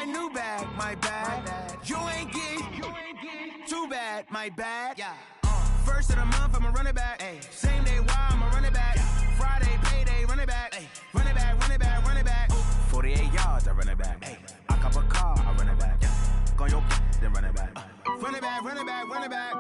brand new bag, my bad. You ain't getting too bad, my bad. Yeah. First of the month, I'ma run it back. Ay. Same day, why I'ma run it back. Yeah. Friday, payday, run it back. Ay. Run it back, run it back, run it back. 48 yards, I run it back. Ay. I cop a car, I run it back. Yeah. Go on your then run it back. Run it back, run it back, run it back.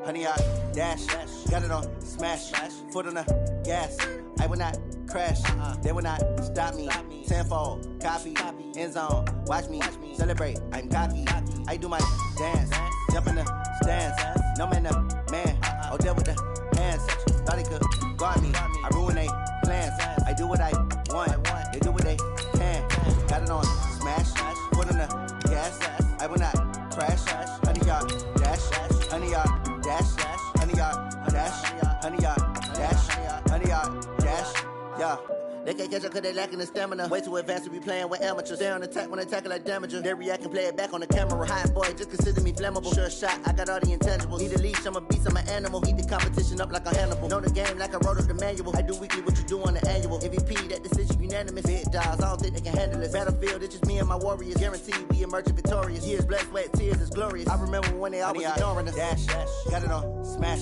Honey, I dash, got it on smash, foot on the gas. I will not crash, they will not stop me. Tenfold, copy, end zone, watch me celebrate. I'm cocky, I do my dance, jump in the stands. No man, man, oh there with the hands. Thought he could guard me, I ruin they plans. I do what I want, they do what they can. Got it on smash, foot on the gas. I will not crash, honey, y'all dash, honey, y'all dash, honey, y'all dash, honey, y'all dash, honey, y'all dash, yeah. They can't catch up cause they lacking the stamina. Way too advanced to be playing with amateurs. Stay on attack when they tackle like damager. They react and play it back on the camera. Hot boy, just consider me flammable. Sure shot, I got all the intangibles. Need a leash, I'm a beast, I'm an animal. Eat the competition up like a Hannibal. Know the game like I wrote up the manual. I do weekly what you do on the annual. MVP, that decision unanimous. Big dogs, I don't think they can handle it. Battlefield, it's just me and my warriors. Guaranteed we emerge victorious. Years, blood, sweat, tears, is glorious. I remember when they always ignoring us. Dash, got it on smash,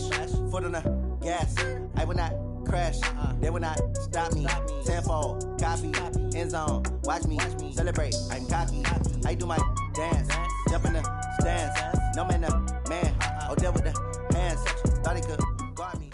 foot on the gas. I will not crash, they will not stop me. Tenfold, copy, end zone, watch me celebrate. I'm cocky, I do my dance, jump in the stands. No man, man, oh there with the hands. Thought he could guard me.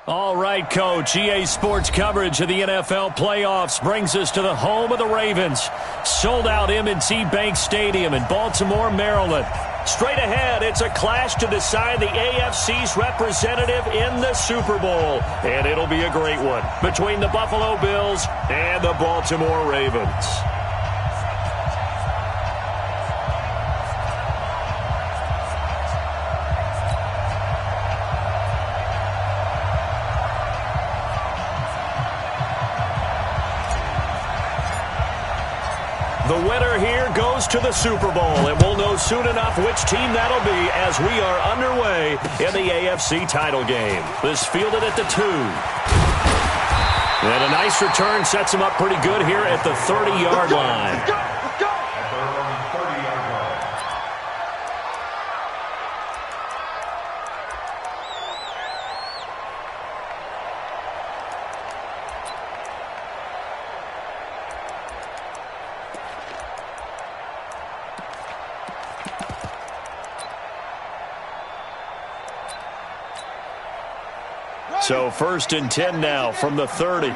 All right, Coach. EA Sports coverage of the NFL playoffs brings us to the home of the Ravens. Sold out M&T Bank Stadium in Baltimore, Maryland. Straight ahead, it's a clash to decide the AFC's representative in the Super Bowl. And it'll be a great one between the Buffalo Bills and the Baltimore Ravens. The winner here goes to the Super Bowl, and we'll know soon enough which team that'll be as we are underway in the AFC title game. This fielded at the 2. And a nice return sets him up pretty good here at the 30-yard line. So 1st and 10 now from the 30. And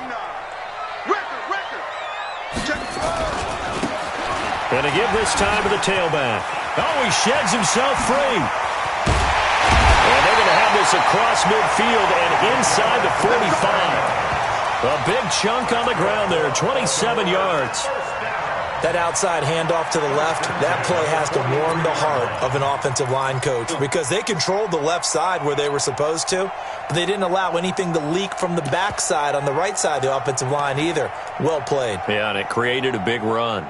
a give this time to the tailback. Oh, he sheds himself free. And they're going to have this across midfield and inside the 45. A big chunk on the ground there, 27 yards. That outside handoff to the left, that play has to warm the heart of an offensive line coach because they controlled the left side where they were supposed to, but they didn't allow anything to leak from the backside on the right side of the offensive line either. Well played. Yeah, and it created a big run.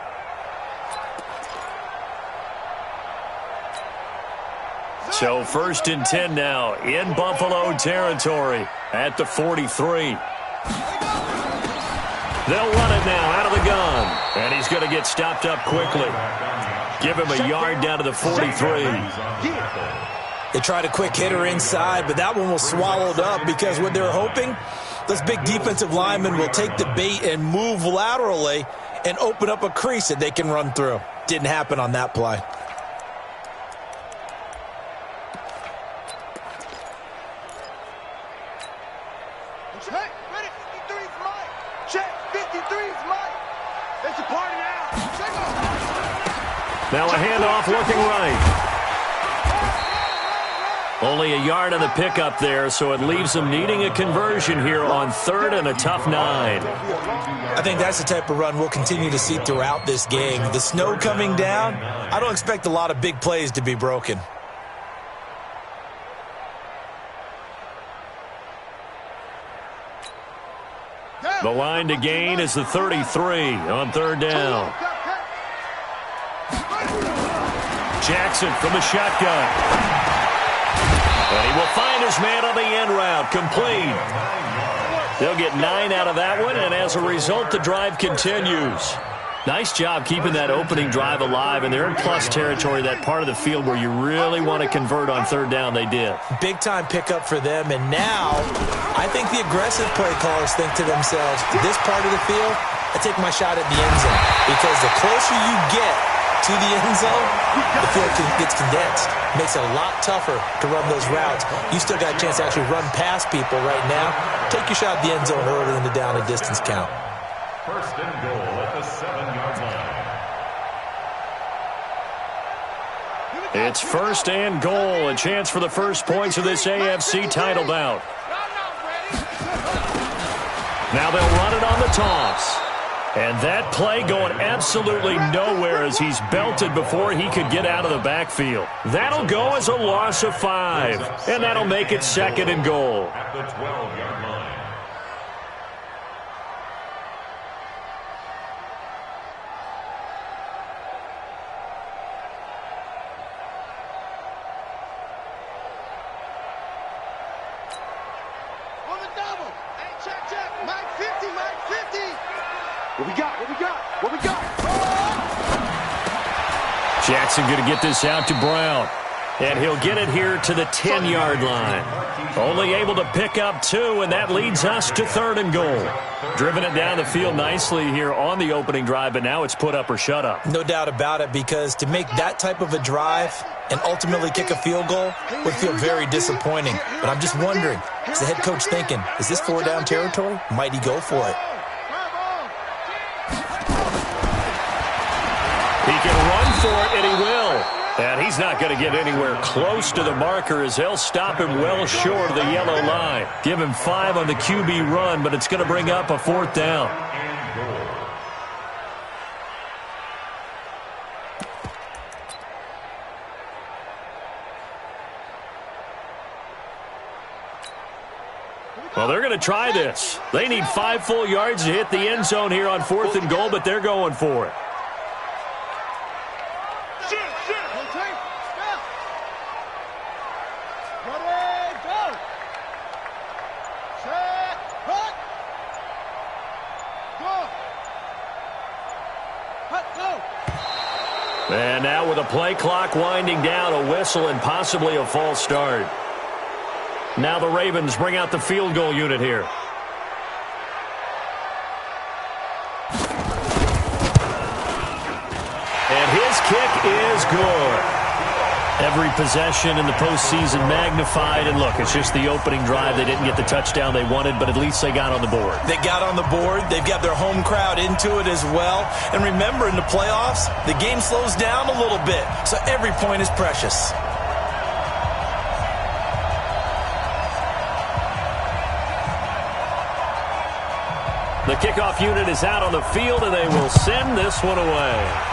So 1st and 10 now in Buffalo territory at the 43. They'll run it now out of the gun. And he's going to get stopped up quickly. Give him a yard down to the 43. They tried a quick hitter inside, but that one was swallowed up because what they're hoping, those big defensive linemen will take the bait and move laterally and open up a crease that they can run through. Didn't happen on that play. Now a handoff looking right. Only a yard on the pickup there, so it leaves them needing a conversion here on 3rd and a tough 9. I think that's the type of run we'll continue to see throughout this game. The snow coming down, I don't expect a lot of big plays to be broken. The line to gain is the 33 on 3rd down. Jackson from the shotgun. And he will find his man on the end route. Complete. They'll get 9 out of that one, and as a result, the drive continues. Nice job keeping that opening drive alive, and they're in plus territory, that part of the field where you really want to convert on third down. They did. Big-time pickup for them, and now I think the aggressive play callers think to themselves, this part of the field, I take my shot at the end zone, because the closer you get to the end zone, the field gets condensed. Makes it a lot tougher to run those routes. You still got a chance to actually run past people right now. Take your shot at the end zone early in the down and distance count. First and goal at the 7-yard line. It's first and goal. A chance for the first points of this AFC title bout. Now they'll run it on the toss. And that play going absolutely nowhere as he's belted before he could get out of the backfield. That'll go as a loss of 5. And that'll make it second and goal. At the 12-yard line. Jackson going to get this out to Brown. And he'll get it here to the 10-yard line. Only able to pick up 2, and that leads us to third and goal. Driven it down the field nicely here on the opening drive, but now it's put up or shut up. No doubt about it, because to make that type of a drive and ultimately kick a field goal would feel very disappointing. But I'm just wondering, is the head coach thinking, is this 4-down territory? Might he go for it? He can run for it, and he will. And he's not going to get anywhere close to the marker as they'll stop him well short of the yellow line. Give him 5 on the QB run, but it's going to bring up a 4th down. Well, they're going to try this. They need 5 full yards to hit the end zone here on 4th and goal, but they're going for it. And now with the play clock winding down, a whistle and possibly a false start. Now the Ravens bring out the field goal unit here. And his kick is good. Every possession in the postseason magnified. And look, it's just the opening drive. They didn't get the touchdown they wanted, but at least they got on the board. They got on the board. They've got their home crowd into it as well. And remember, in the playoffs, the game slows down a little bit, so every point is precious. The kickoff unit is out on the field, and they will send this one away.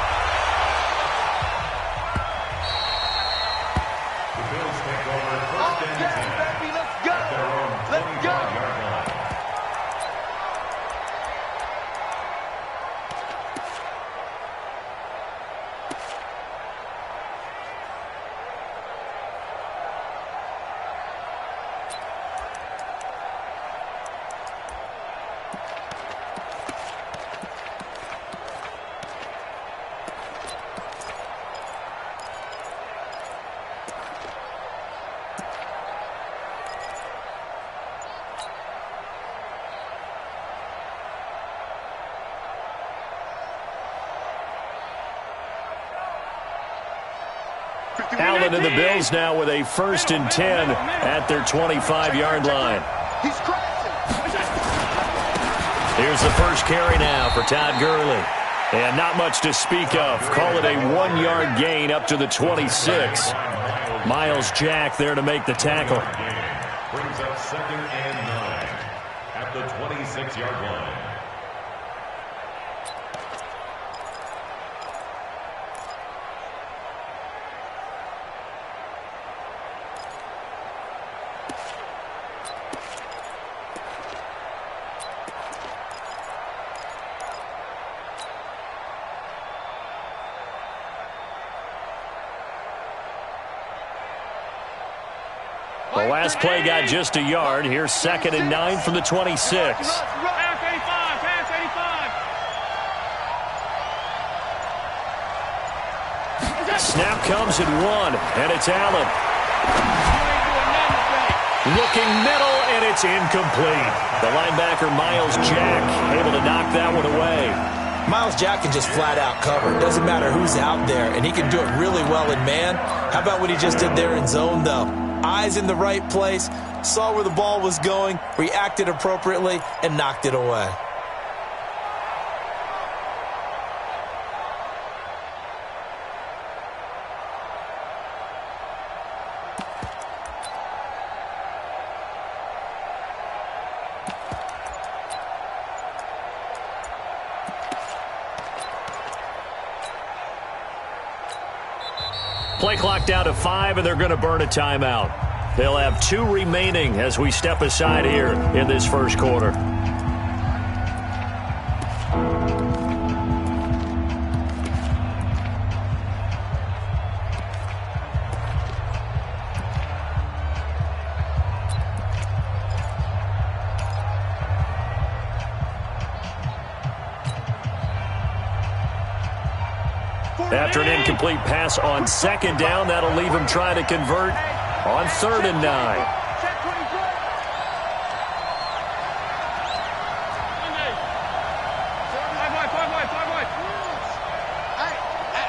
Allen and the Bills now with a 1st and 10 at their 25-yard line. Here's the first carry now for Todd Gurley. And not much to speak of. Call it a 1-yard gain up to the 26. Miles Jack there to make the tackle. Brings up 2nd and 9 at the 26-yard line. The last play got just a yard. Here's 2nd and 9 from the 26. Snap comes at 1, and it's Allen. Looking middle, and it's incomplete. The linebacker, Miles Jack, able to knock that one away. Miles Jack can just flat out cover. It doesn't matter who's out there, and he can do it really well in man. How about what he just did there in zone, though? Eyes in the right place, saw where the ball was going, reacted appropriately, and knocked it away. Play clock down to 5, and they're going to burn a timeout. They'll have 2 remaining as we step aside here in this first quarter. After an incomplete pass on 2nd down, that'll leave him trying to convert on 3rd and 9. Hey,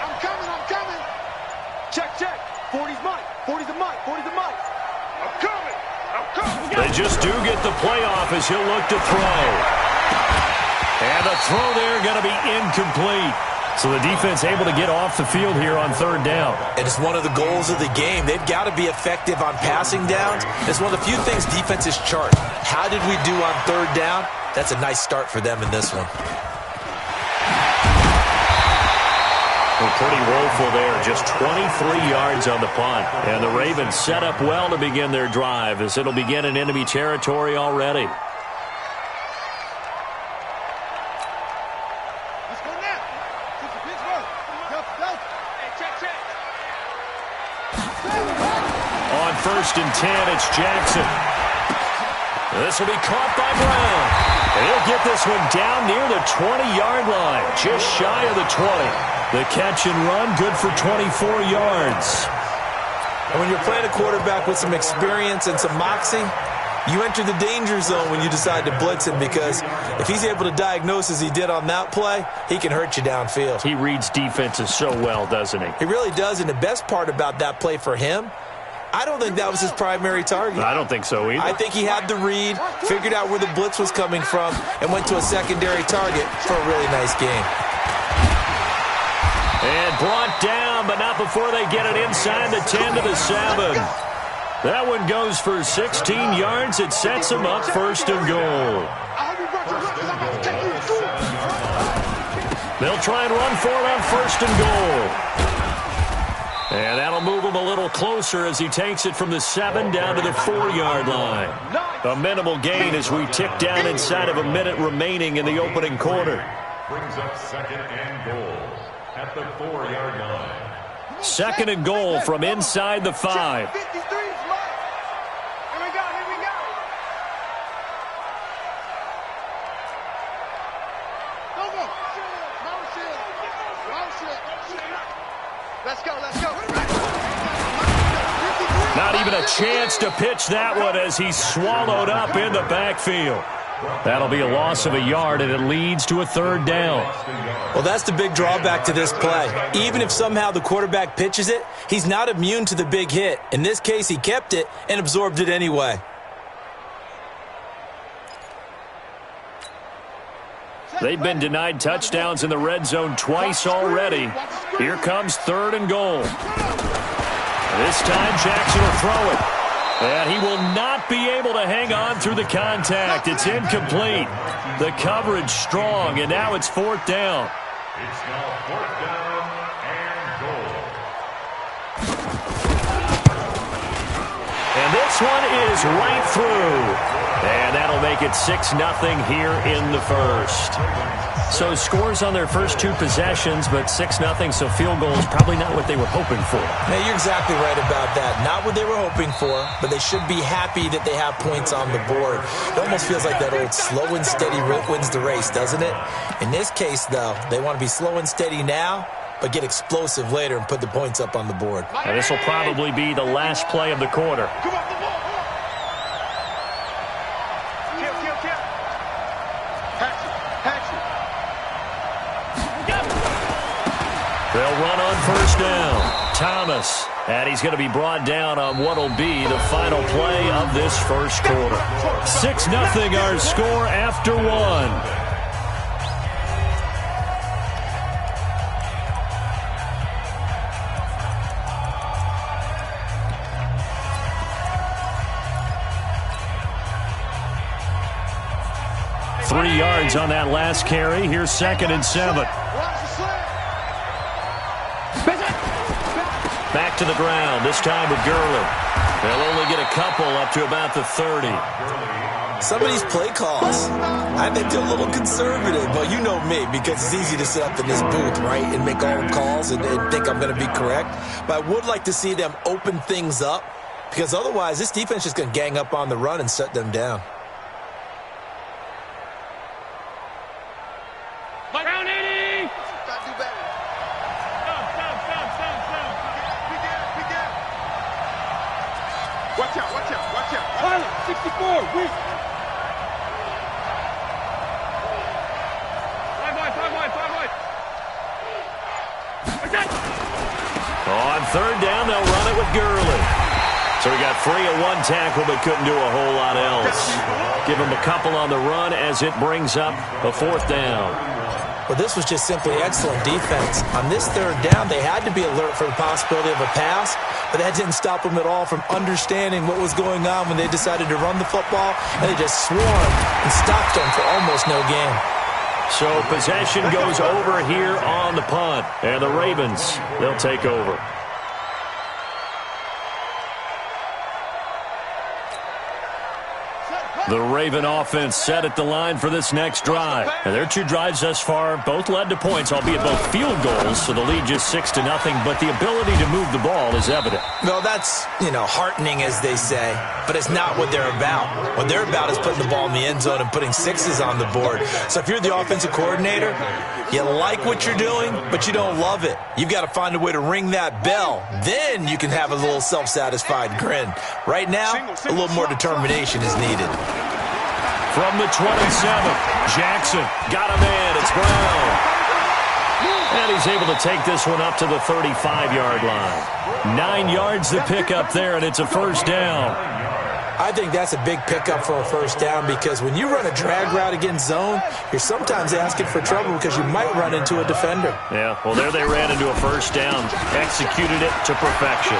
I'm coming. Check. 40's mine. 40's a mine. I'm coming. They just do get the playoff as he'll look to throw. And the throw there going to be incomplete. So the defense able to get off the field here on 3rd down. And it's one of the goals of the game. They've got to be effective on passing downs. It's one of the few things defenses chart. How did we do on 3rd down? That's a nice start for them in this one. Well, pretty woeful there. Just 23 yards on the punt. And the Ravens set up well to begin their drive as it'll begin in enemy territory already. On 1st and 10, it's Jackson. This will be caught by Brown. And he'll get this one down near the 20-yard line, just shy of the 20. The catch and run, good for 24 yards. And when you're playing a quarterback with some experience and some moxie, you enter the danger zone when you decide to blitz him, because if he's able to diagnose as he did on that play, he can hurt you downfield. He reads defenses so well, doesn't he? He really does, and the best part about that play for him, I don't think that was his primary target. I don't think so either. I think he had the read, figured out where the blitz was coming from, and went to a secondary target for a really nice game. And brought down, but not before they get it inside the 10 to the 7. That one goes for 16 yards. It sets them up 1st and goal. They'll try and run for it on 1st and goal. And that'll move him a little closer as he takes it from the 7 down to the 4-yard line. A minimal gain as we tick down inside of a minute remaining in the opening quarter. Brings up 2nd and goal at the 4-yard line. 2nd and goal from inside the 5. Not even a chance to pitch that one as he's swallowed up in the backfield. That'll be a loss of a yard, and it leads to a 3rd down. Well, that's the big drawback to this play. Even if somehow the quarterback pitches it, he's not immune to the big hit. In this case, he kept it and absorbed it anyway. They've been denied touchdowns in the red zone twice already. Here comes 3rd and goal. This time Jackson will throw it. And he will not be able to hang on through the contact. It's incomplete. The coverage strong, and now it's 4th down. It's now 4th down and goal. And this one is right through. And that'll make it 6-0 here in the first. So scores on their first two possessions, but 6-0, so field goals probably not what they were hoping for. Hey, you're exactly right about that. Not what they were hoping for, but they should be happy that they have points on the board. It almost feels like that old slow and steady wins the race, doesn't it? In this case, though, they want to be slow and steady now, but get explosive later and put the points up on the board. And this will probably be the last play of the quarter. Come on, come on. They'll run on first down. Thomas. And he's going to be brought down on what will be the final play of this first quarter. 6-0 our score after one. Three yards on that last carry. Here's 2nd and 7. Back to the ground, this time with Gurley. They'll only get a couple up to about the 30. Some of these play calls, I think they're a little conservative. But you know me, because it's easy to sit up in this booth, right, and make all the calls and think I'm going to be correct. But I would like to see them open things up, because otherwise this defense is going to gang up on the run and shut them down. Watch out, watch out, watch out. Pilot, 64, weak. Five wide. On third down, they'll run it with Gurley. So we got 3 at one tackle, but couldn't do a whole lot else. Give him a couple on the run as it brings up a 4th down. Well, this was just simply excellent defense. On this third down, they had to be alert for the possibility of a pass, but that didn't stop them at all from understanding what was going on when they decided to run the football, and they just swarmed and stopped them for almost no gain. So possession goes over here on the punt, and the Ravens, they'll take over. The Raven offense set at the line for this next drive. And their 2 drives thus far both led to points, albeit both field goals, so the lead just 6-0, but the ability to move the ball is evident. Well, that's, heartening, as they say, but it's not what they're about. What they're about is putting the ball in the end zone and putting 6s on the board. So if you're the offensive coordinator, you like what you're doing, but you don't love it. You've got to find a way to ring that bell. Then you can have a little self-satisfied grin. Right now, a little more determination is needed. From the 27, Jackson got him in. It's Brown. And he's able to take this one up to the 35-yard line. 9 yards to pick up there, and it's a first down. I think that's a big pickup for a first down, because when you run a drag route against zone, you're sometimes asking for trouble because you might run into a defender. Yeah, well, there they ran into a first down. Executed it to perfection.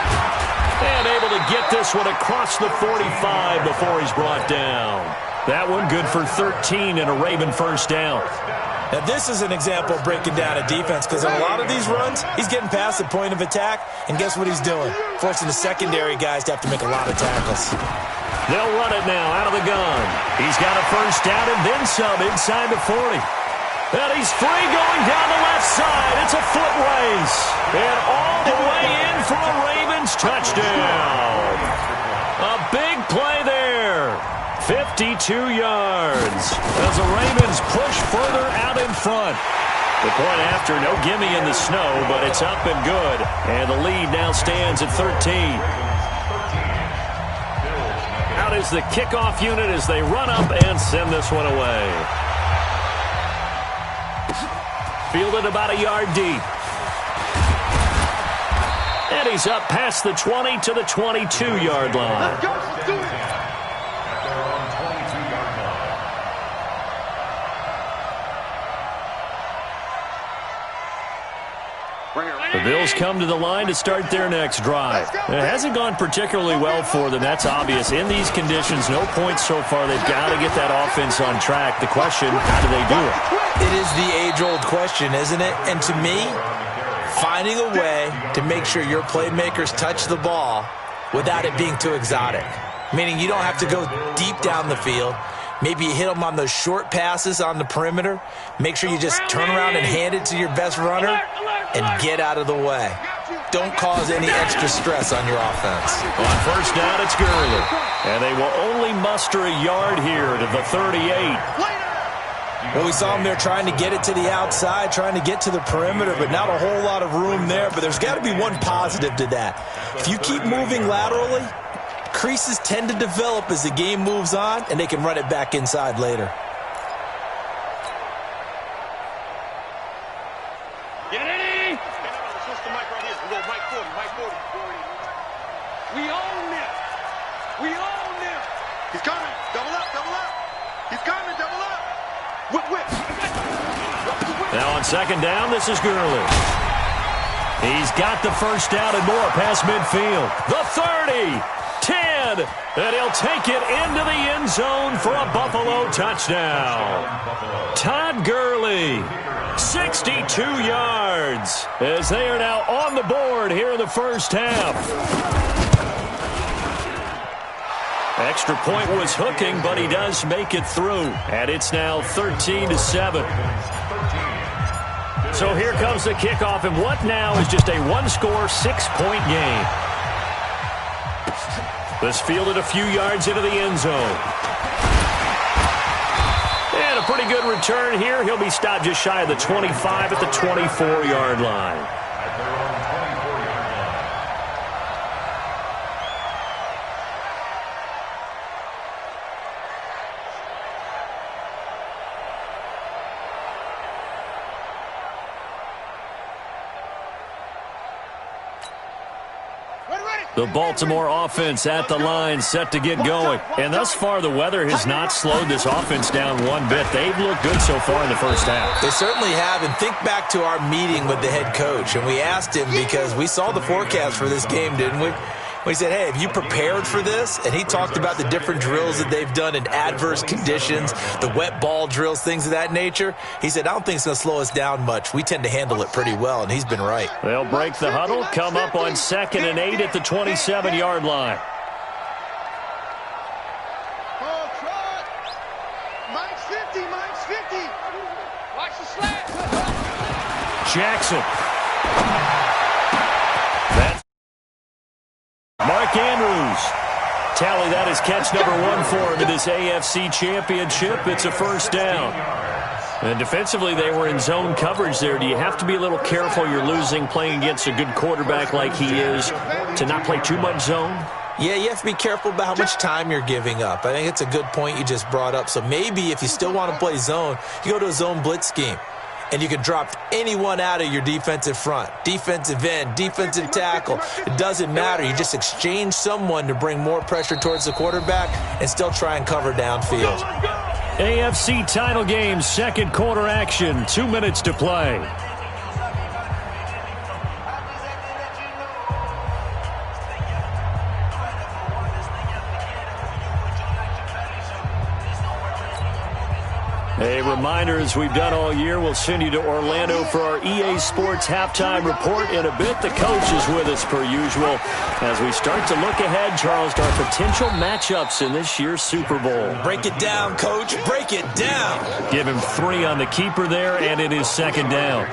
And able to get this one across the 45 before he's brought down. That one good for 13 and a Raven first down. Now, this is an example of breaking down a defense, because in a lot of these runs, he's getting past the point of attack, and guess what he's doing? Forcing the secondary guys to have to make a lot of tackles. They'll run it now out of the gun. He's got a first down and then some inside the 40. And he's free going down the left side. It's a foot race. And all the way in for a Ravens touchdown. A big play there. 52 yards as the Ravens push further out in front. The point after, no gimme in the snow, but it's up and good. And the lead now stands at 13. Out is the kickoff unit as they run up and send this one away. Fielded about a yard deep. And he's up past the 20 to the 22-yard line. Let's go, let's do it. The Bills come to the line to start their next drive. It hasn't gone particularly well for them. That's obvious. In these conditions, no points so far. They've got to get that offense on track. The question, how do they do it? It is the age-old question, isn't it? And to me, finding a way to make sure your playmakers touch the ball without it being too exotic. meaning you don't have to go deep down the field. Maybe you hit them on those short passes on the perimeter. Make sure you just turn around and hand it to your best runner and get out of the way. Don't cause any extra stress on your offense. On first down, it's Gurley. And they will only muster a yard here to the 38. Well, we saw him there trying to get it to the outside, trying to get to the perimeter, but not a whole lot of room there. But there's got to be one positive to that. If you keep moving laterally, creases tend to develop as the game moves on, and they can run it back inside later. Get it! Switch the mic right here. We go mic 40, mic 40. We own this. We own this. He's coming. Double up, double up. He's coming, double up. Whip, whip. Now on second down, this is Gurley. He's got the first down and more past midfield. The 30, 10, and he'll take it into the end zone for a Buffalo touchdown. Todd Gurley, 62 yards, as they are now on the board here in the first half. Extra point was hooking, but he does make it through. And it's now 13-7. So here comes the kickoff, and what now is just a one-score, 6-point game. This fielded a few yards into the end zone. And a pretty good return here. He'll be stopped just shy of the 25 at the 24-yard line. The Baltimore offense at the line, set to get going. And thus far, the weather has not slowed this offense down one bit. They've looked good so far in the first half. They certainly have. And think back to our meeting with the head coach. And we asked him, because we saw the forecast for this game, didn't we? We said, hey, have you prepared for this? And he talked about the different drills that they've done in adverse conditions, the wet ball drills, things of that nature. He said, I don't think it's going to slow us down much. We tend to handle it pretty well, and he's been right. They'll break the huddle, come up on 2nd and 8 at the 27-yard line. Mike's 50, Mike's 50. Watch the slant. Jackson. Mark Andrews. Tally, that is catch number 1 for him in this AFC Championship. It's a first down. And defensively, they were in zone coverage there. Do you have to be a little careful? You're losing playing against a good quarterback like he is to not play too much zone? Yeah, you have to be careful about how much time you're giving up. I think it's a good point you just brought up. So maybe if you still want to play zone, you go to a zone blitz scheme. And you can drop anyone out of your defensive front. Defensive end, defensive tackle. It doesn't matter. You just exchange someone to bring more pressure towards the quarterback and still try and cover downfield. AFC title game, second quarter action. 2 minutes to play. A reminder, as we've done all year, we'll send you to Orlando for our EA Sports halftime report in a bit. The coach is with us per usual as we start to look ahead, Charles, to our potential matchups in this year's Super Bowl. Break it down, Coach. Break it down. Give him 3 on the keeper there, and it is second down.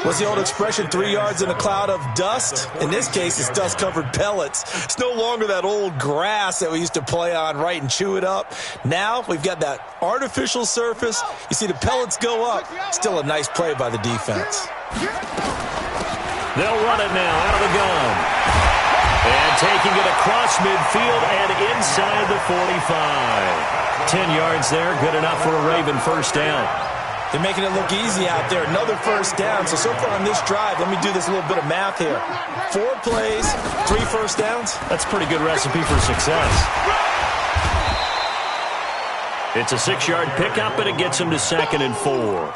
What's the old expression, 3 yards in a cloud of dust? In this case, it's dust-covered pellets. It's no longer that old grass that we used to play on, right, and chew it up. Now we've got that artificial surface. You see the pellets go up. Still a nice play by the defense. They'll run it now out of the gun. And taking it across midfield and inside the 45. 10 yards there, good enough for a Raven first down. They're making it look easy out there. Another first down. So far on this drive, let me do this little bit of math here. 4 plays, 3 first downs. That's a pretty good recipe for success. It's a 6-yard pickup, and it gets him to 2nd and 4.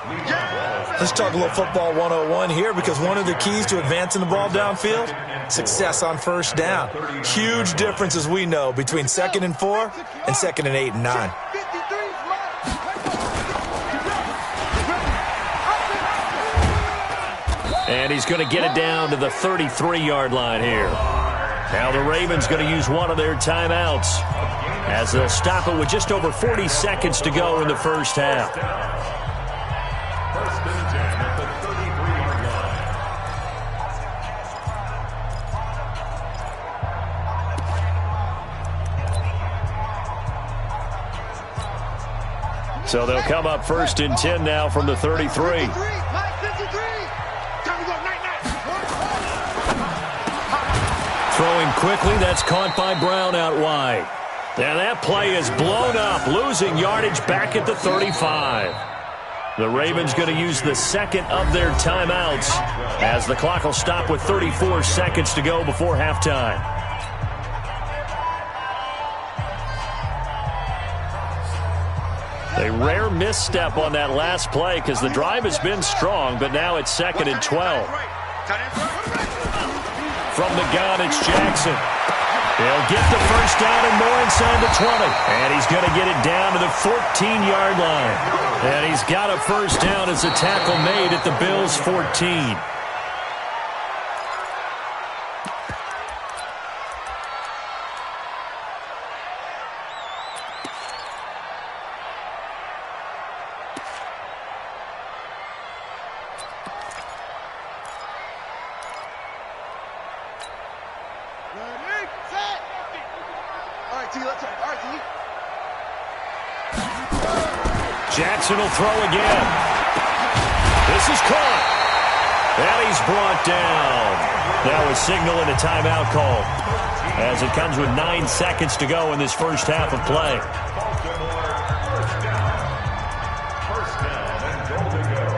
Let's talk a little football 101 here, because one of the keys to advancing the ball downfield, success on first down. Huge difference, as we know, between 2nd and 4 and 2nd and 8 and 9. And he's going to get it down to the 33-yard line here. Now the Ravens going to use one of their timeouts as they'll stop it with just over 40 seconds to go in the first half. First and 10 at the 33-yard line. So they'll come up first and 10 now from the 33. Throwing quickly, that's caught by Brown out wide. And that play is blown up, losing yardage back at the 35. The Ravens going to use the second of their timeouts as the clock will stop with 34 seconds to go before halftime. A rare misstep on that last play because the drive has been strong, but now it's 2nd and 12. From the gun, it's Jackson. He'll get the first down and more inside the 20. And he's going to get it down to the 14-yard line. And he's got a first down as a tackle made at the Bills' 14. Jackson will throw again. This is caught. And he's brought down. That was signaling a timeout call as it comes with 9 seconds to go in this first half of play. First down and goal to go.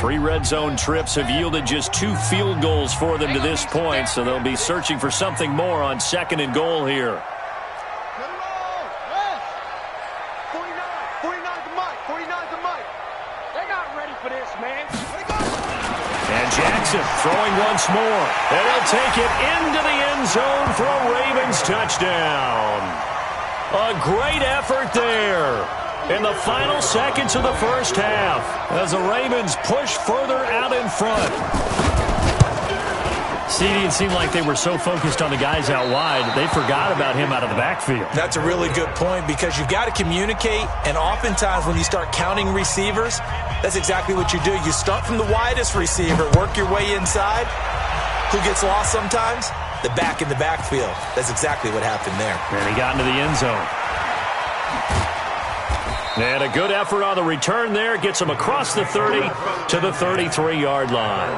Three red zone trips have yielded just 2 field goals for them to this point, so they'll be searching for something more on 2nd and goal here. 49's the mic. 49's the mic. They're not ready for this, man. And Jackson throwing once more. And he'll take it into the end zone for a Ravens touchdown. A great effort there in the final seconds of the first half as the Ravens push further out in front. CD, it seemed like they were so focused on the guys out wide, they forgot about him out of the backfield. That's a really good point because you've got to communicate, and oftentimes when you start counting receivers, that's exactly what you do. You start from the widest receiver, work your way inside. Who gets lost sometimes? The back in the backfield. That's exactly what happened there. And he got into the end zone. And a good effort on the return there. Gets him across the 30 to the 33-yard line.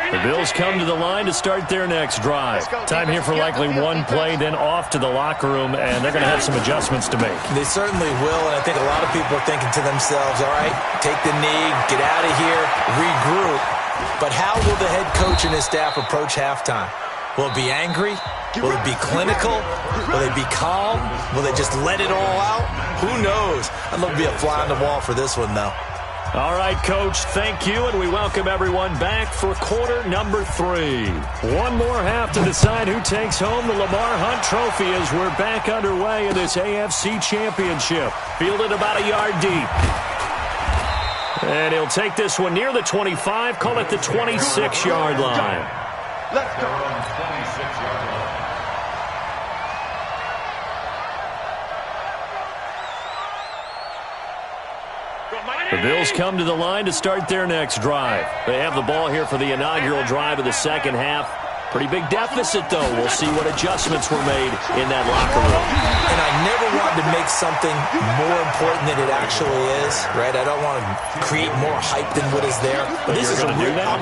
The Bills come to the line to start their next drive. Time here for likely one play, then off to the locker room, and they're going to have some adjustments to make. They certainly will, and I think a lot of people are thinking to themselves, all right, take the knee, get out of here, regroup. But how will the head coach and his staff approach halftime? Will it be angry? Will it be clinical? Will they be calm? Will they just let it all out? Who knows? I'd love to be a fly on the wall for this one, though. All right, Coach, thank you, and we welcome everyone back for quarter number 3. One more half to decide who takes home the Lamar Hunt Trophy as we're back underway in this AFC Championship. Fielded about a yard deep. And he'll take this one near the 25, call it the 26-yard line. Let's go. 26-yard line. The Bills come to the line to start their next drive. They have the ball here for the inaugural drive of the second half. Pretty big deficit, though. We'll see what adjustments were made in that locker room. And I never wanted to make something more important than it actually is, right? I don't want to create more hype than what is there. But this is I'm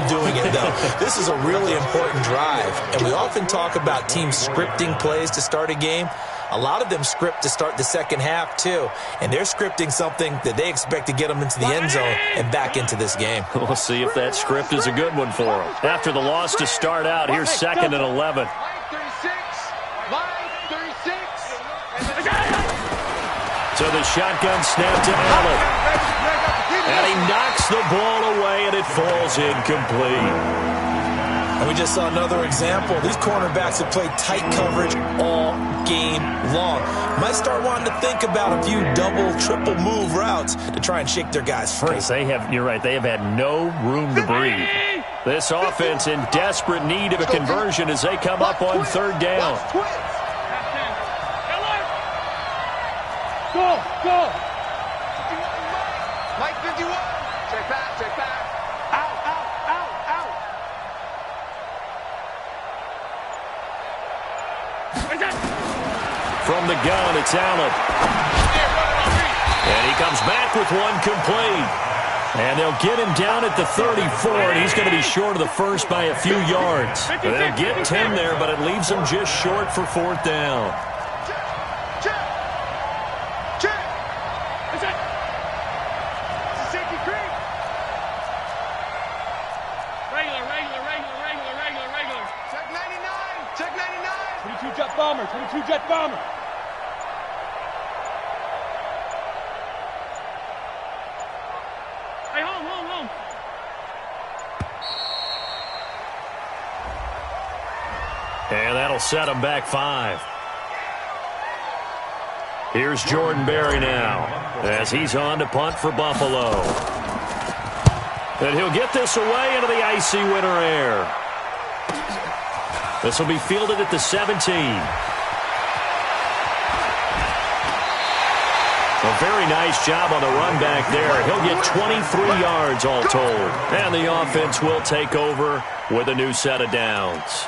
doing it, though. This is a really important drive. And we often talk about teams scripting plays to start a game. A lot of them script to start the second half, too. And they're scripting something that they expect to get them into the end zone and back into this game. We'll see if that script is a good one for them. After the loss to start out, here's 2nd and 11. So the shotgun snap to Allen. And he knocks the ball away, and it falls incomplete. And we just saw another example. These cornerbacks have played tight coverage all game long. Might start wanting to think about a few double, triple move routes to try and shake their guys free. You're right, they have had no room to breathe. This offense in desperate need of a conversion as they come up on third down. Go! Mike 51. Check back. Out. From the gun, it's Allen. And he comes back with one complete. And they'll get him down at the 34, and he's going to be short of the first by a few yards. They'll get 10 there, but it leaves them just short for fourth down. Check. It's a safety creep. Regular. Check 99. 22 jet bomber. Hey, home. And that'll set him back 5. Here's Jordan Berry now as he's on to punt for Buffalo. And he'll get this away into the icy winter air. This will be fielded at the 17. A very nice job on the run back there. He'll get 23 yards all told. And the offense will take over with a new set of downs.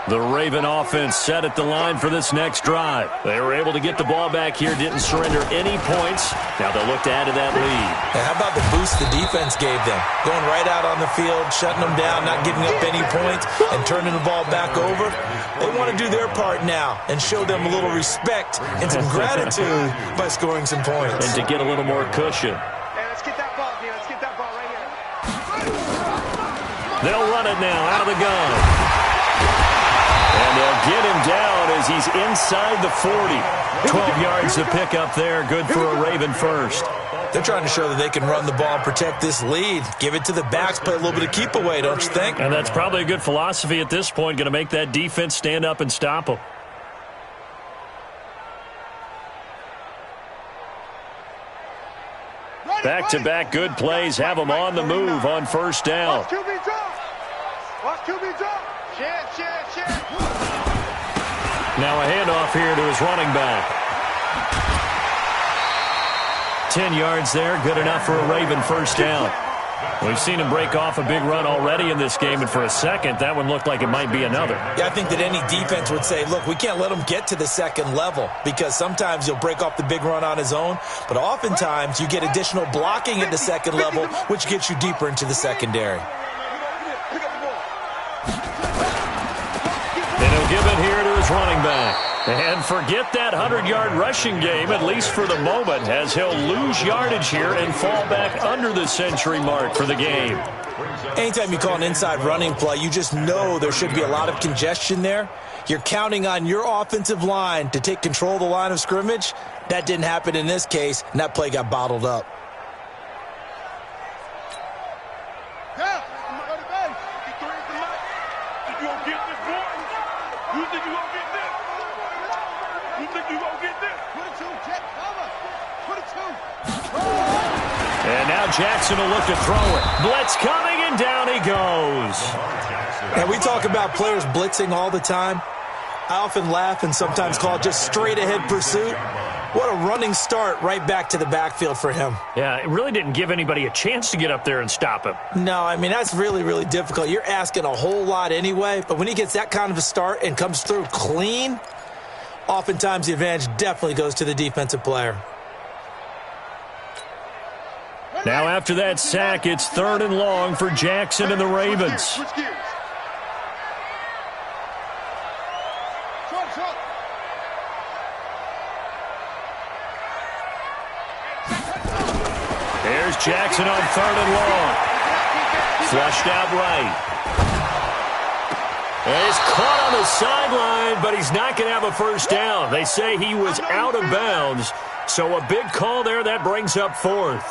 The Raven offense set at the line for this next drive. They were able to get the ball back here, didn't surrender any points. Now they'll look to add to that lead. And how about the boost the defense gave them? Going right out on the field, shutting them down, not giving up any points, and turning the ball back over. They want to do their part now and show them a little respect and some gratitude by scoring some points. And to get a little more cushion. Hey, let's get that ball, man. Let's get that ball right here. They'll run it now out of the gun. And they'll get him down as he's inside the 40. 12 yards to pick up there. Good for a Raven first. They're trying to show that they can run the ball and protect this lead. Give it to the backs, play a little bit of keep away, don't you think? And that's probably a good philosophy at this point. Going to make that defense stand up and stop them. Back-to-back good plays have them on the move on first down. Watch QB drop. Shit. Now a handoff here to his running back. 10 yards there, good enough for a Raven first down. We've seen him break off a big run already in this game, and for a second, that one looked like it might be another. Yeah, I think that any defense would say, look, we can't let him get to the second level because sometimes he'll break off the big run on his own, but oftentimes you get additional blocking at the second level, which gets you deeper into the secondary. And he'll give it here to his running back. And forget that 100-yard rushing game, at least for the moment, as he'll lose yardage here and fall back under the century mark for the game. Anytime you call an inside running play, you just know there should be a lot of congestion there. You're counting on your offensive line to take control of the line of scrimmage. That didn't happen in this case, and that play got bottled up. And now Jackson will look to throw it. Blitz coming, and down he goes. And we talk about players blitzing all the time. I often laugh and sometimes call it just straight-ahead pursuit. What a running start right back to the backfield for him. Yeah, it really didn't give anybody a chance to get up there and stop him. No, I mean, that's really, really difficult. You're asking a whole lot anyway, but when he gets that kind of a start and comes through clean, oftentimes the advantage definitely goes to the defensive player. Now after that sack, it's 3rd and long for Jackson and the Ravens. Here's Jackson on 3rd and long. Flushed out right. And he's caught on the sideline, but he's not going to have a first down. They say he was out of bounds, so a big call there. That brings up fourth.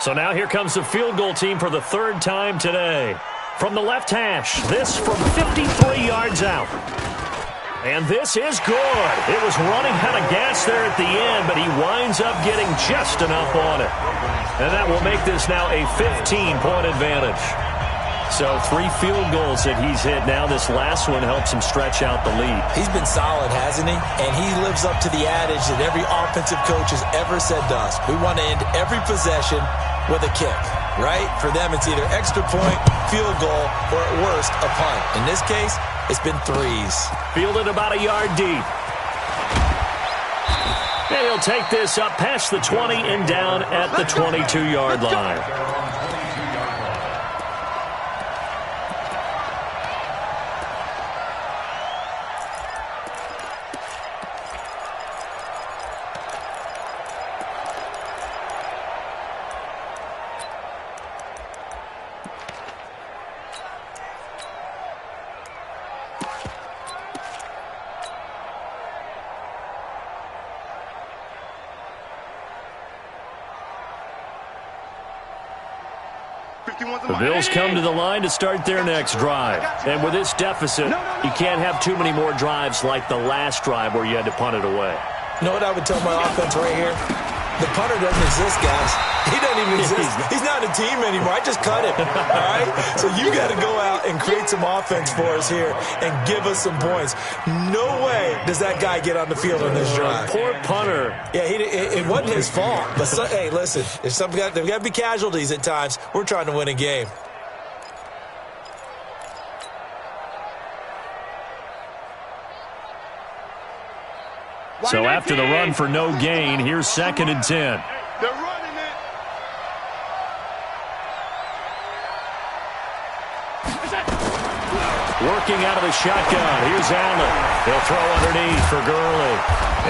So now here comes the field goal team for the third time today. From the left hash, this from 53 yards out. And this is good. It was running out of gas there at the end, but he winds up getting just enough on it. And that will make this now a 15-point advantage. So 3 field goals that he's hit now. This last one helps him stretch out the lead. He's been solid, hasn't he? And he lives up to the adage that every offensive coach has ever said to us. We want to end every possession with a kick, right? For them, it's either extra point, field goal, or at worst, a punt. In this case, it's been 3s. Fielded about a yard deep. And he'll take this up past the 20 and down at the 22-yard line. The Bills come to the line to start their next drive. And with this deficit, you can't have too many more drives like the last drive where you had to punt it away. You know what I would tell my offense right here? The punter doesn't exist, guys. He doesn't even exist. He's not a team anymore. I just cut him, all right? So you got to go out and create some offense for us here and give us some points. No way does that guy get on the field on this drive. Poor punter. Yeah, it wasn't his fault. But, hey, listen, there's got to be casualties at times. We're trying to win a game. So after the run for no gain, here's 2nd and 10. They're running it. Working out of the shotgun. Here's Allen. He'll throw underneath for Gurley.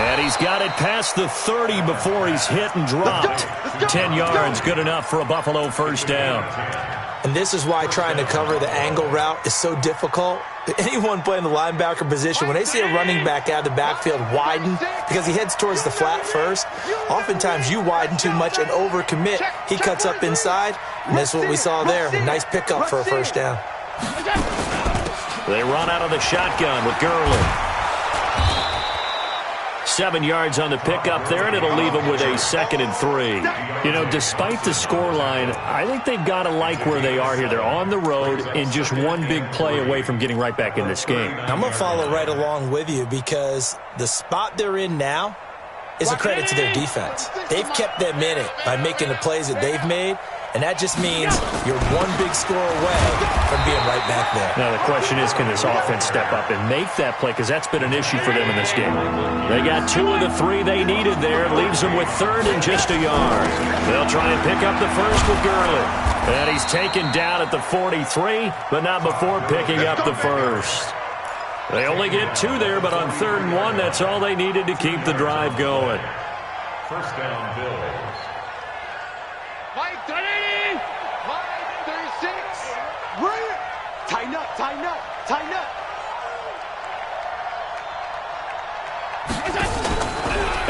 And he's got it past the 30 before he's hit and dropped. 10 yards, good enough for a Buffalo first down. And this is why trying to cover the angle route is so difficult. Anyone playing the linebacker position, when they see a running back out of the backfield widen because he heads towards the flat first, oftentimes you widen too much and overcommit. He cuts up inside, and that's what we saw there. A nice pickup for a first down. They run out of the shotgun with Gurley. 7 yards on the pickup there, and it'll leave them with a 2nd and 3. You know, despite the scoreline, I think they've got to like where they are here. They're on the road and just one big play away from getting right back in this game. I'm going to follow right along with you because the spot they're in now is a credit to their defense. They've kept them in it by making the plays that they've made, and that just means you're one big score away from being right back there. Now the question is, can this offense step up and make that play? Because that's been an issue for them in this game. They got 2 of the 3 they needed there. Leaves them with 3rd and just a yard. They'll try and pick up the first with Gurley. And he's taken down at the 43, but not before picking up the first. They only get 2 there, but on 3rd and 1, that's all they needed to keep the drive going. First down, Bills. Mike 30, Mike 36. Bring it. Tighten up, tighten up, tighten up.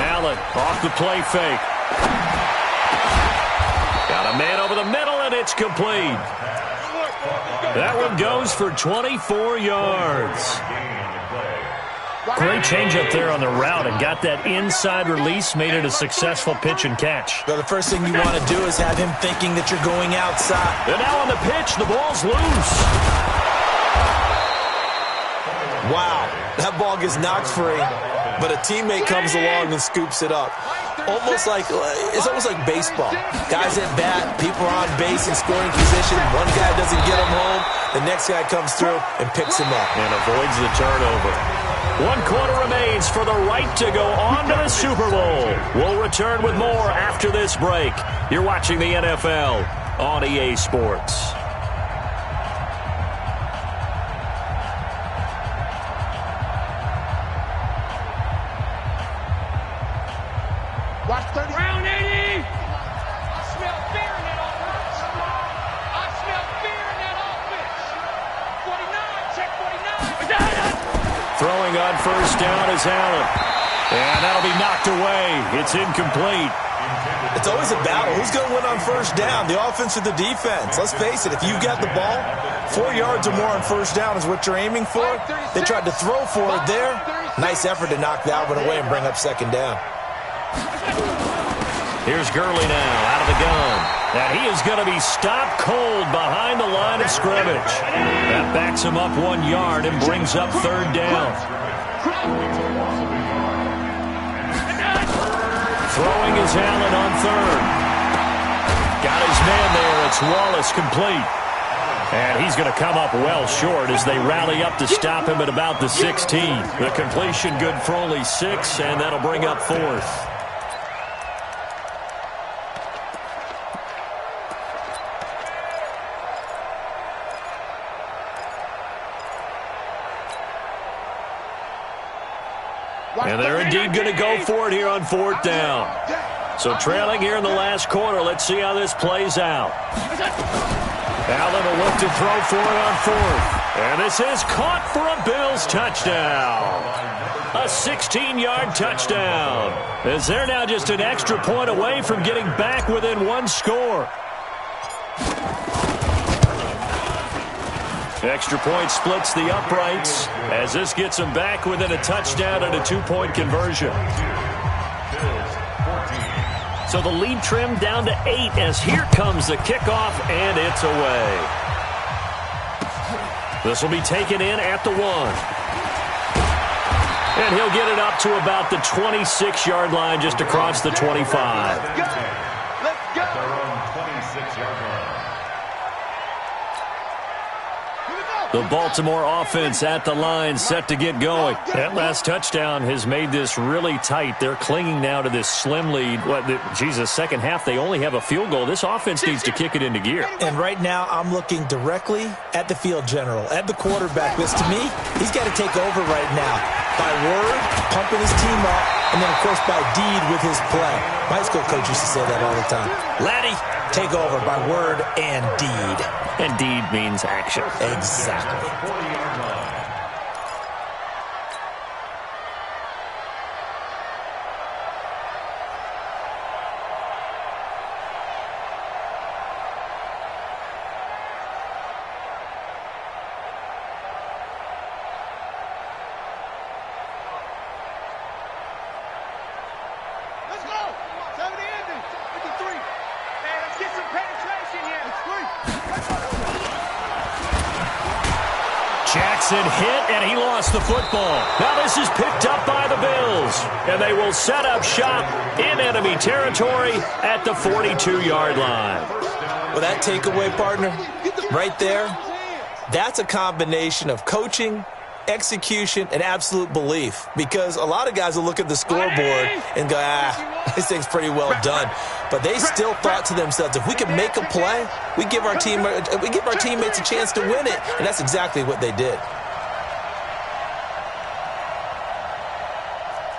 Allen off the play fake. Got a man over the middle, and it's complete. That one goes for 24 yards. Great change up there on the route and got that inside release, made it a successful pitch and catch. Well, the first thing you want to do is have him thinking that you're going outside. And now on the pitch, the ball's loose. Wow, that ball gets knocked free, but a teammate comes along and scoops it up. It's almost like baseball. Guys at bat, people are on base in scoring position. One guy doesn't get him home. The next guy comes through and picks him up. And avoids the turnover. 1 quarter remains for the right to go on to the Super Bowl. We'll return with more after this break. You're watching the NFL on EA Sports. Watch 30. Round 80. I smell fear in that offense. I smell fear in that offense. 49, check 49. first down is Allen. And that'll be knocked away. It's incomplete. It's always a battle. Who's going to win on first down, the offense or the defense? Let's face it, if you've got the ball, 4 yards or more on first down is what you're aiming for. They tried to throw for it there. Nice effort to knock that one away and bring up second down. Here's Gurley now out of the gun. And he is going to be stopped cold behind the line of scrimmage. That backs him up 1 yard and brings up third down. Throwing is Allen on third. Got his man there. It's Wallace complete. And he's going to come up well short as they rally up to stop him at about the 16. The completion good for only 6, and that'll bring up fourth. And they're indeed going to go for it here on fourth down. So trailing here in the last quarter. Let's see how this plays out. Allen will look to throw for it on fourth. And this is caught for a Bills touchdown. A 16-yard touchdown. As they're now just an extra point away from getting back within one score. Extra point splits the uprights as this gets them back within a touchdown and a 2-point conversion. So the lead trimmed down to 8 as here comes the kickoff, and it's away. This will be taken in at the 1. And he'll get it up to about the 26-yard line just across the 25. Let's go. Their own 26-yard line. The Baltimore offense at the line, set to get going. That last touchdown has made this really tight. They're clinging now to this slim lead. Second half, they only have a field goal. This offense needs to kick it into gear. And right now, I'm looking directly at the field general, at the quarterback. Because to me, he's got to take over right now. By word, pumping his team up, and then, of course, by deed with his play. My school coach used to say that all the time. Laddie, take over by word and deed. And deed means action. Exactly. 40-yard line. Let's go. 70 ending. 53. Hey, let's get some penetration here. It's 3. Jackson hit, and he lost the football. Now this is picked up by the Bills, and they will set up shop in enemy territory at the 42-yard line. Well, that takeaway, partner, right there, that's a combination of coaching, execution, and absolute belief. Because a lot of guys will look at the scoreboard and go, this thing's pretty well done. But they still thought to themselves, if we can make a play, we give our teammates a chance to win it. And that's exactly what they did.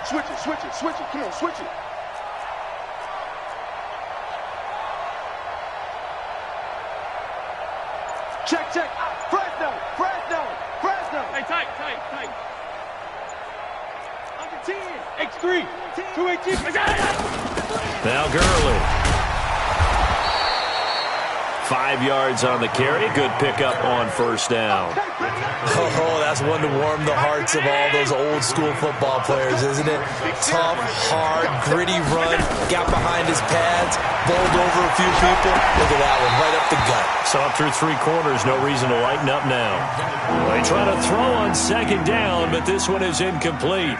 Switch it, switch it, switch it. Come on, switch it. Check, check. Fresno, Fresno, Fresno. Hey, tight. Under 10. X3. 218. Now Gurley. 5 yards on the carry. Good pickup on first down. Oh, that's one to warm the hearts of all those old school football players, isn't it? Tough, hard, gritty run. Got behind his pads, bowled over a few people. Look at that one, right up the gut. Saw it through 3 quarters. No reason to lighten up now. They try to throw on second down, but this one is incomplete.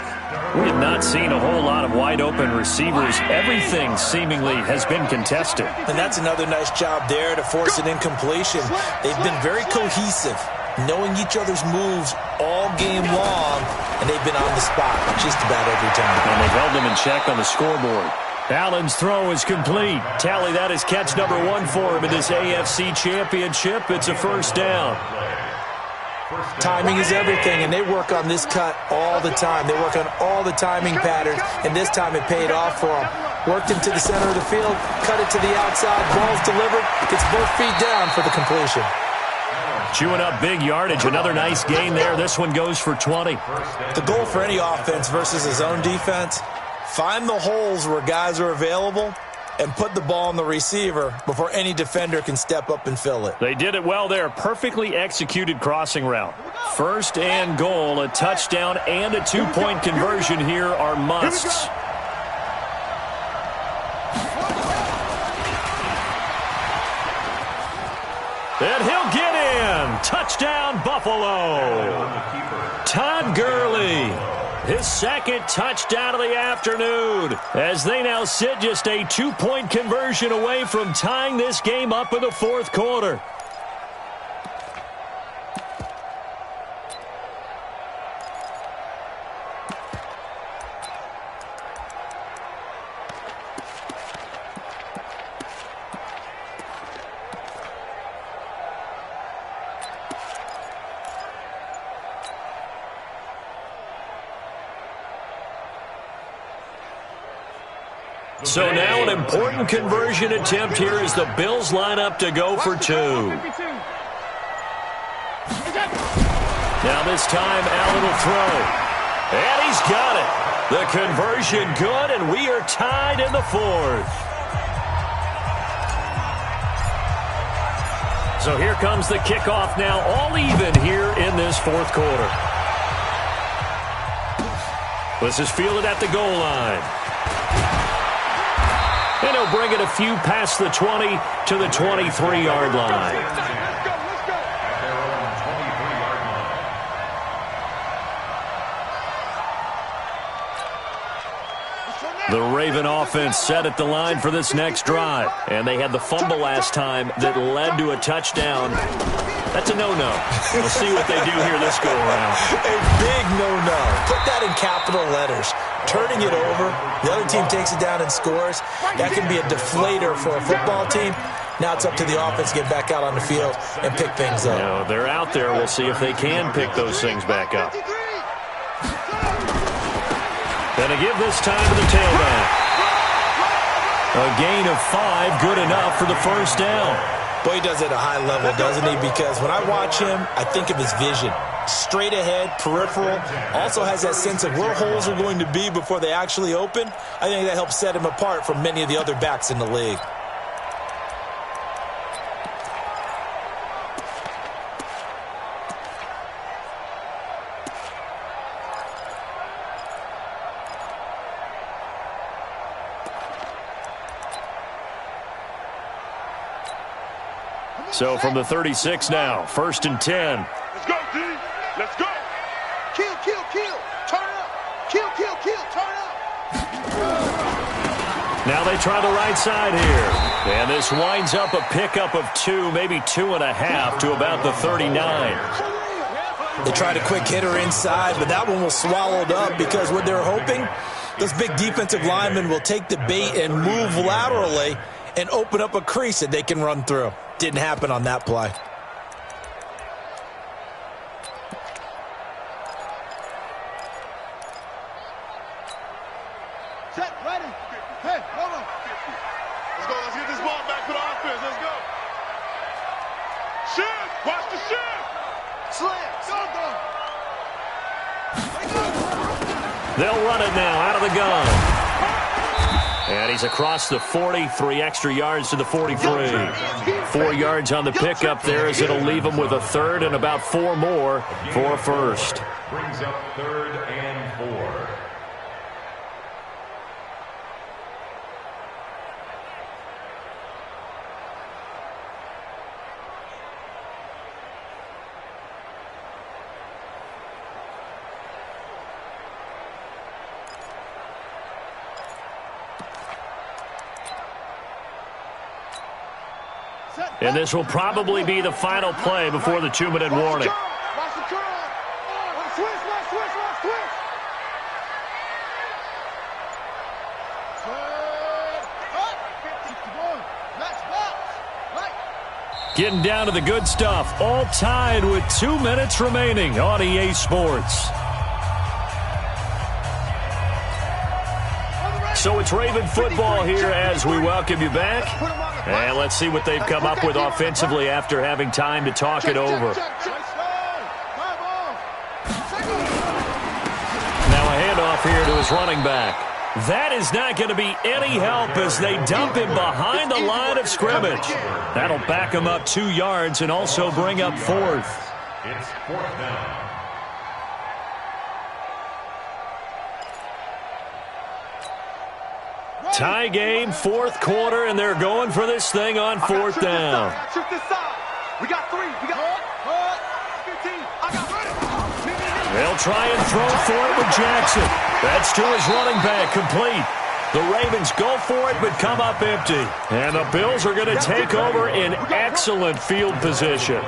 We have not seen a whole lot of wide-open receivers. Everything seemingly has been contested. And that's another nice job there to force an incompletion. They've been very cohesive, knowing each other's moves all game long, and they've been on the spot just about every time. And they've held them in check on the scoreboard. Allen's throw is complete. Tally, that is catch number 1 for him in this AFC Championship. It's a first down. Timing is everything, and they work on this cut all the time. They work on all the timing patterns, and this time it paid off for them. Worked into the center of the field, cut it to the outside, ball's delivered, gets both feet down for the completion. Chewing up big yardage. Another nice gain there. This one goes for 20. The goal for any offense versus his own defense, find the holes where guys are available and put the ball on the receiver before any defender can step up and fill it. They did it well there. Perfectly executed crossing route. First and goal, a touchdown and a 2-point conversion here are musts. And he'll get in. Touchdown, Buffalo. Todd Gurley, his second touchdown of the afternoon, as they now sit just a 2-point conversion away from tying this game up in the fourth quarter. So now an important conversion attempt here as the Bills line up to go for 2. Now this time Allen will throw. And he's got it. The conversion good, and we are tied in the fourth. So here comes the kickoff now, all even here in this fourth quarter. This is fielded at the goal line. And he'll bring it a few past the 20 to the 23-yard line. The Raven offense set at the line for this next drive. And they had the fumble last time that led to a touchdown. That's a no-no. We'll see what they do here this go-around. A big no-no. Put that in capital letters. Turning it over, the other team takes it down and scores. That can be a deflator for a football team. Now it's up to the offense to get back out on the field and pick things up. You know, they're out there. We'll see if they can pick those things back up. Gonna give this time to the tailback. A gain of 5, good enough for the first down. Boy, he does it at a high level, doesn't he? Because when I watch him, I think of his vision. Straight ahead, peripheral, also has that sense of where holes are going to be before they actually open. I think that helps set him apart from many of the other backs in the league. So from the 36 now, 1st and 10. Let's go, D. Let's go. Kill, kill, kill. Turn up. Kill, kill, kill. Turn up. Now they try the right side here. And this winds up a pickup of 2, maybe 2.5 to about the 39. They tried a quick hitter inside, but that one was swallowed up because what they're hoping, those big defensive linemen will take the bait and move laterally and open up a crease that they can run through. Didn't happen on that play. Set, ready. Hey, hold on. Let's go. Let's get this ball back to the offense. Let's go. Shift. Watch the shift. Slam. Go. They'll run it now out of the gun. And he's across the 40, 3 extra yards to the 43. 4 yards on the pickup there as it'll leave him with a third and about 4 more for a first. Brings up 3rd and 4. And this will probably be the final play before the 2-minute warning. Watch the curl. Switch, watch, switch, watch, switch. Getting down to the good stuff. All tied with 2 minutes remaining on EA Sports. So it's Raven football here as we welcome you back. And let's see what they've come up with offensively after having time to talk it over. Now a handoff here to his running back. That is not going to be any help as they dump him behind the line of scrimmage. That'll back him up 2 yards and also bring up 4th. It's 4th down. Tie game, 4th quarter, and they're going for this thing on 4th down. Shoot this side. We got 3. We got 15. I got They'll try and throw for it with Jackson. That's to his running back, complete. The Ravens go for it, but come up empty. And the Bills are going to take over in excellent field position.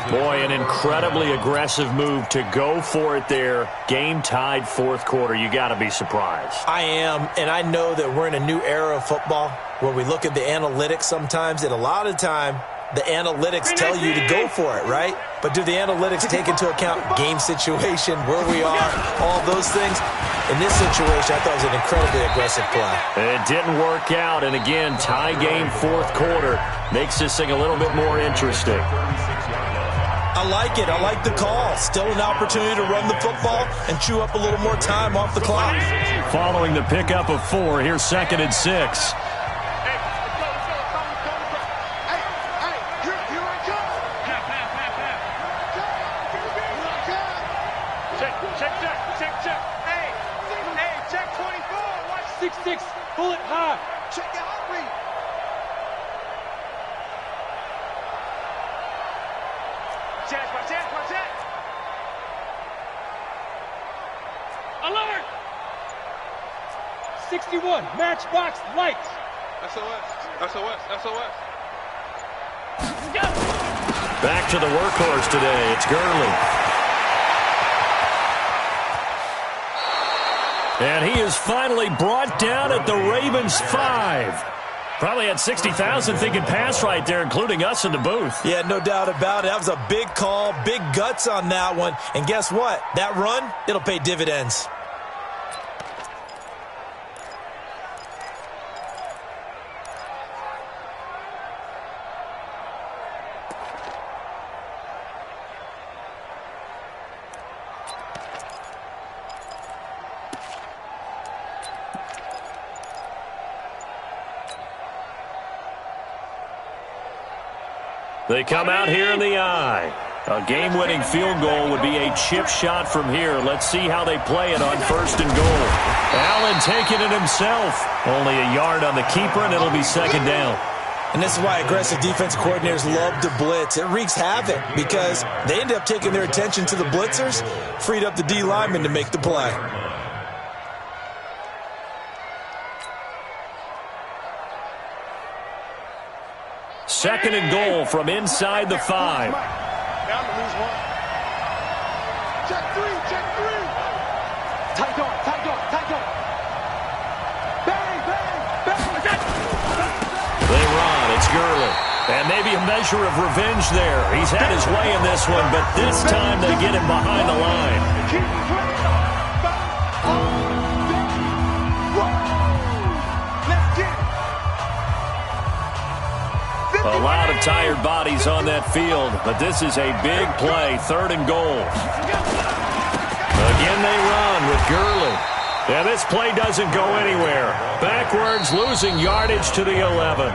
Boy, an incredibly aggressive move to go for it there. Game tied 4th quarter. You got to be surprised. I am, and I know that we're in a new era of football where we look at the analytics sometimes, and a lot of time the analytics tell you to go for it, right? But do the analytics take into account game situation, where we are, all those things? In this situation, I thought it was an incredibly aggressive play. It didn't work out, and again, tie game 4th quarter makes this thing a little bit more interesting. I like it. I like the call. Still an opportunity to run the football and chew up a little more time off the clock. Following the pickup of 4, here's 2nd and 6. Pull it high. Check your heart rate. Check. Alert! 61, matchbox lights. SOS. Back to the workhorse today. It's Gurley. And he is finally brought down at the Ravens 5. Probably had 60,000 thinking pass right there, including us in the booth. Yeah, no doubt about it. That was a big call, big guts on that one. And guess what? That run, it'll pay dividends. They come out here in the eye. A game-winning field goal would be a chip shot from here. Let's see how they play it on 1st and goal. Allen taking it himself. Only a yard on the keeper, and it'll be 2nd down. And this is why aggressive defensive coordinators love to blitz. It wreaks havoc because they end up taking their attention to the blitzers, freed up the D lineman to make the play. Second and goal from inside the 5. Down to lose 1. Check 3. Tight on. Bang. They run. It's Gurley. And maybe a measure of revenge there. He's had his way in this one, but this time they get him behind the line. A lot of tired bodies on that field, but this is a big play, 3rd and goal. Again they run with Gurley. Yeah, this play doesn't go anywhere. Backwards, losing yardage to the 11.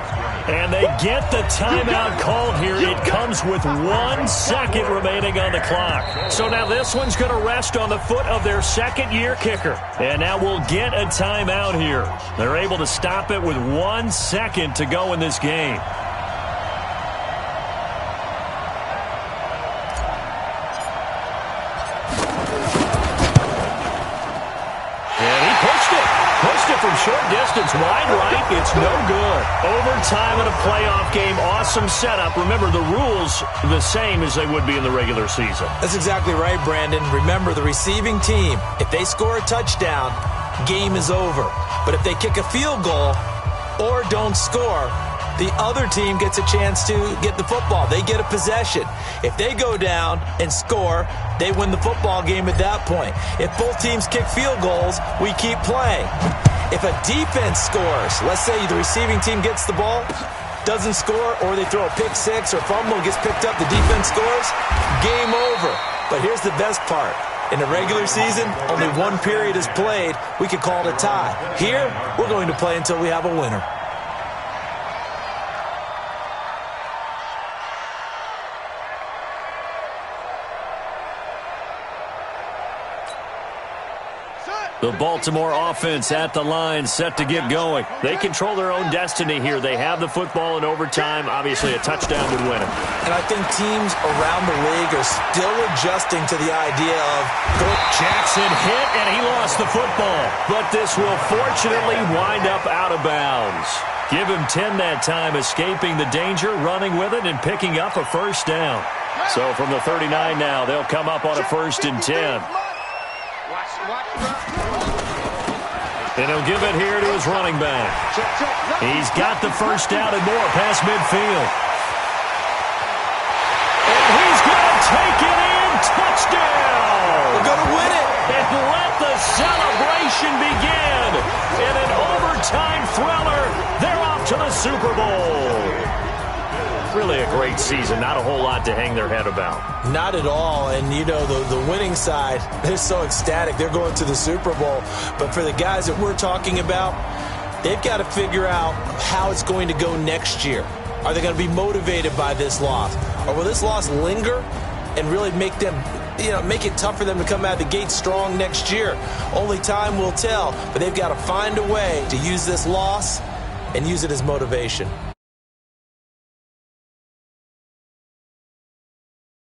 And they get the timeout called here. It comes with 1 second remaining on the clock. So now this one's going to rest on the foot of their 2nd-year kicker. And now we'll get a timeout here. They're able to stop it with 1 second to go in this game. From short distance, wide right, it's no good. Overtime in a playoff game, awesome setup. Remember, the rules the same as they would be in the regular season. That's exactly right, Brandon. Remember, the receiving team, if they score a touchdown, game is over. But if they kick a field goal or don't score, the other team gets a chance to get the football. They get a possession. If they go down and score, they win the football game at that point. If both teams kick field goals, we keep playing. If a defense scores, let's say the receiving team gets the ball, doesn't score, or they throw a pick six or fumble, gets picked up, the defense scores, game over. But here's the best part. In the regular season, only one period is played. We could call it a tie. Here, we're going to play until we have a winner. The Baltimore offense at the line, set to get going. They control their own destiny here. They have the football in overtime. Obviously, a touchdown would win it. And I think teams around the league are still adjusting to the idea of... Jackson hit, and he lost the football. But this will fortunately wind up out of bounds. Give him 10 that time, escaping the danger, running with it, and picking up a first down. So from the 39 now, they'll come up on a 1st and 10. And he'll give it here to his running back. He's got the first down and more past midfield. And he's going to take it in. Touchdown! We're going to win it. And let the celebration begin. In an overtime thriller, they're off to the Super Bowl. Really a great season. Not a whole lot to hang their head about. Not at all. And, you know, the winning side, they're so ecstatic. They're going to the Super Bowl. But for the guys that we're talking about, they've got to figure out how it's going to go next year. Are they going to be motivated by this loss? Or will this loss linger and really make them, make it tough for them to come out of the gate strong next year? Only time will tell. But they've got to find a way to use this loss and use it as motivation.